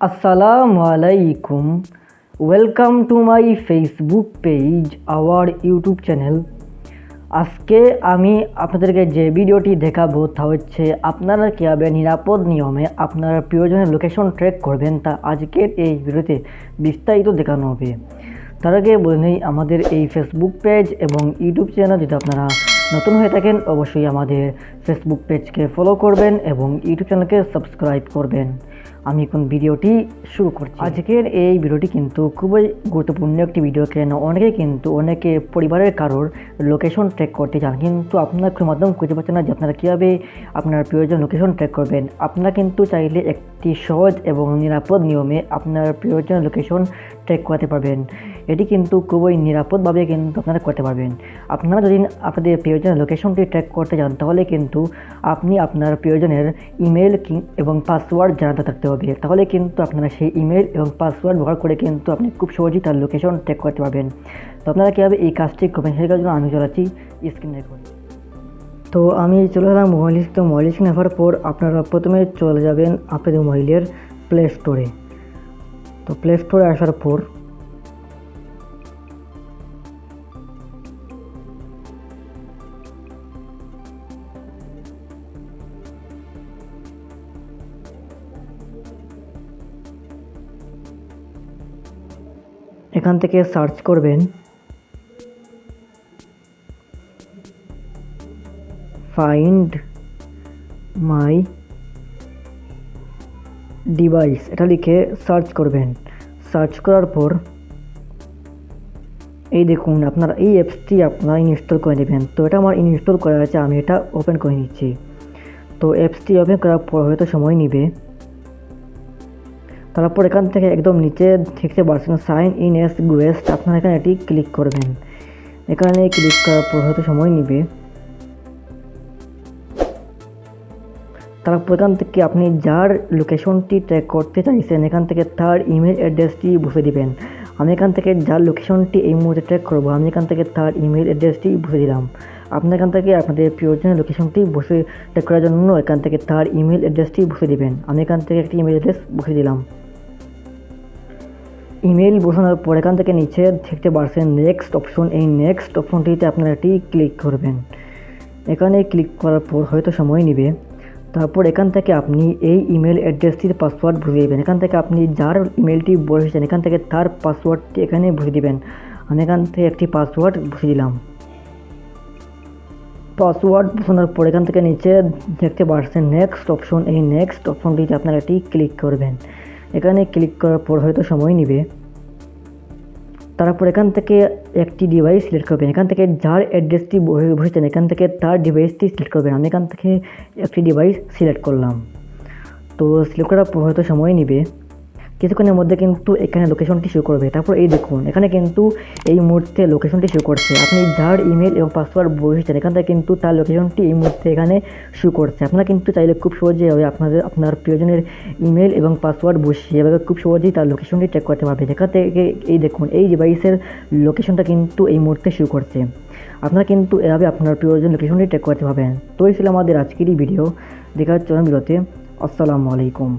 Assalamu alaikum. Welcome to my Facebook page, our YouTube channel. আজকে আমি আপনাদেরকে যে ভিডিওটি দেখাবো তা হচ্ছে আপনারা কীভাবে নিরাপদ নিয়মে আপনার প্রিয়জনের লোকেশন ট্র্যাক করবেন তা আজকের এই ভিডিওতে বিস্তারিত দেখানো হবে। তার আগে বলে নেই, আমাদের এই ফেসবুক পেজ এবং ইউটিউব চ্যানেল যদি আপনারা নতুন হয়ে থাকেন অবশ্যই আমাদের ফেসবুক পেজকে ফলো করবেন এবং ইউটিউব চ্যানেলকে সাবস্ক্রাইব করবেন। আমি এখন ভিডিওটি শুরু করছি। আজকের এই ভিডিওটি কিন্তু খুবই গুরুত্বপূর্ণ একটি ভিডিও, কেন অনেকে পরিবারের কারোর লোকেশন ট্র্যাক করতে চান, কিন্তু আপনার কোনো মাধ্যম খুঁজে পাচ্ছেন না যে আপনারা কীভাবে আপনার প্রিয়জন লোকেশন ট্র্যাক করবেন। আপনারা কিন্তু চাইলে একটি সহজ এবং নিরাপদ নিয়মে আপনার প্রিয়জন লোকেশন ট্র্যাক করতে পারবেন। এটি কিন্তু খুবই নিরাপদভাবে কিন্তু আপনারা করতে পারবেন। আপনারা যদি আপনাদের প্রিয়জনের লোকেশনটি ট্র্যাক করতে চান তাহলে কিন্তু আপনি আপনার প্রিয়জনের ইমেল এবং পাসওয়ার্ড জানাতে থাকতে হবে। তাহলে কিন্তু আপনারা সেই ইমেল এবং পাসওয়ার্ড ব্যবহার করে কিন্তু আপনি খুব সহজেই তার লোকেশন ট্র্যাক করতে পারবেন। তো আপনারা কীভাবে এই কাজটি করবেন সেটার জন্য আমি চলাচ্ছি স্ক্রিন রেকর্ড। তো আমি চলে গেলাম মোবাইল স্ক্রিনে আসার পর আপনারা প্রথমে চলে যাবেন আপনাদের মোবাইলের প্লে স্টোরে। তো প্লে স্টোরে আসার পর এখান থেকে সার্চ করবেন ফাইন্ড মাই ডিভাইস, এটা লিখে সার্চ করবেন। সার্চ করার পর এই দেখুন আপনারা এই অ্যাপসটি আপনারা ইনস্টল করে নেবেন। তো এটা আমার ইনস্টল করা আছে, আমি এটা ওপেন করে নিচ্ছি। তো অ্যাপসটি ওপেন করার পর হয়তো সময় নেবে। তারপর এখান থেকে একদম নিচে দেখতে পাচ্ছেন সাইন ইন এস গুয়েস্ট, আপনারা এখানে এটি ক্লিক করবেন। এখানে ক্লিক করার পর হয়তো সময় নেবে। তারপর এখান থেকে আপনি যার লোকেশনটি ট্র্যাক করতে চাইছেন এখান থেকে তার ইমেল অ্যাড্রেসটি বসে দিবেন। আমি এখান থেকে যার লোকেশনটি এই মুহূর্তে ট্র্যাক করবো আমি এখান থেকে তার ইমেল অ্যাড্রেসটি বসে দিলাম। আপনার এখান থেকে আপনাদের প্রিয়জনের লোকেশনটি বসে ট্র্যাক করার জন্য এখান থেকে তার ইমেল অ্যাড্রেসটি বসে দিবেন। আমি এখান থেকে একটি ইমেল অ্যাড্রেস বসে দিলাম। ইমেল বসানোর পর এখান থেকে নিচে দেখতে পাচ্ছেন নেক্সট অপশন, এই নেক্সট অপশনটিতে আপনারা এটি ক্লিক করবেন। এখানে ক্লিক করার পর হয়তো সময় নেবে। তারপর এখান থেকে আপনি এই ইমেল অ্যাড্রেসটির পাসওয়ার্ড বসিয়ে দেবেন। এখান থেকে আপনি যার ইমেলটি বসেছেন এখান থেকে তার পাসওয়ার্ডটি এখানে বসিয়ে দেবেন। আমি এখান থেকে একটি পাসওয়ার্ড বসিয়ে দিলাম। পাসওয়ার্ড বসানোর পর এখান থেকে নিচে দেখতে পাচ্ছেন নেক্সট অপশন, এই নেক্সট অপশনটিতে আপনারা এটি ক্লিক করবেন। এখানে ক্লিক করার পর হয়তো সময় নেবে। তারপর এখান থেকে একটি ডিভাইস সিলেক্ট করবেন। এখান থেকে যার অ্যাড্রেসটি বসেছেন এখান থেকে তার ডিভাইসটি সিলেক্ট করবেন। আমি এখান থেকে একটি ডিভাইস সিলেক্ট করলাম। তো সিলেক্ট করার পর হয়তো সময় নেবে, কিছুক্ষণের মধ্যে কিন্তু এখানে লোকেশনটি শো করবে। তারপর এই দেখুন এখানে কিন্তু এই মুহূর্তে লোকেশনটি শো করছে। আপনি যার ইমেল এবং পাসওয়ার্ড বসেছেন এখান থেকে কিন্তু তার লোকেশনটি এই মুহূর্তে এখানে শো করছে। আপনারা কিন্তু চাইলে খুব সহজে আপনার প্রিয়জনের ইমেল এবং পাসওয়ার্ড বসিয়ে এভাবে খুব সহজেই তার লোকেশনটি ট্র্যাক করতে পারবে। যেখান থেকে এই দেখুন এই ডিভাইসের লোকেশনটা কিন্তু এই মুহূর্তে শো করছে। আপনারা কিন্তু এভাবে আপনার প্রিয়জন লোকেশনটি ট্র্যাক করতে পারবেন। তো এই ছিল আমাদের আজকের এই ভিডিও। দেখা হচ্ছে ভিডিওতে। আসসালামু আলাইকুম।